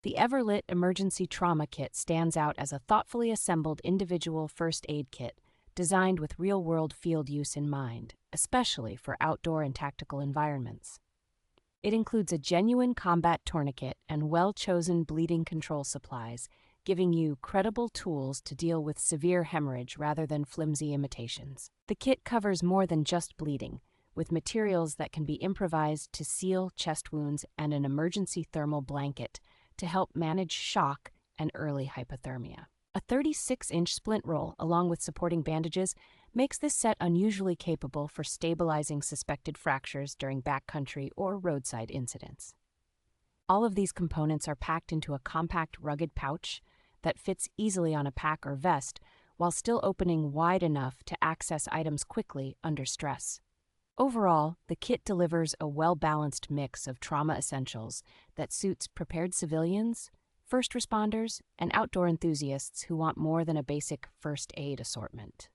The EVERLIT Emergency Trauma Kit stands out as a thoughtfully assembled individual first aid kit designed with real-world field use in mind, especially for outdoor and tactical environments. It includes a genuine combat tourniquet and well-chosen bleeding control supplies, giving you credible tools to deal with severe hemorrhage rather than flimsy imitations. The kit covers more than just bleeding, with materials that can be improvised to seal chest wounds and an emergency thermal blanket to help manage shock and early hypothermia. A 36-inch splint roll, along with supporting bandages, makes this set unusually capable for stabilizing suspected fractures during backcountry or roadside incidents. All of these components are packed into a compact, rugged pouch that fits easily on a pack or vest while still opening wide enough to access items quickly under stress. Overall, the kit delivers a well-balanced mix of trauma essentials that suits prepared civilians, first responders, and outdoor enthusiasts who want more than a basic first aid assortment.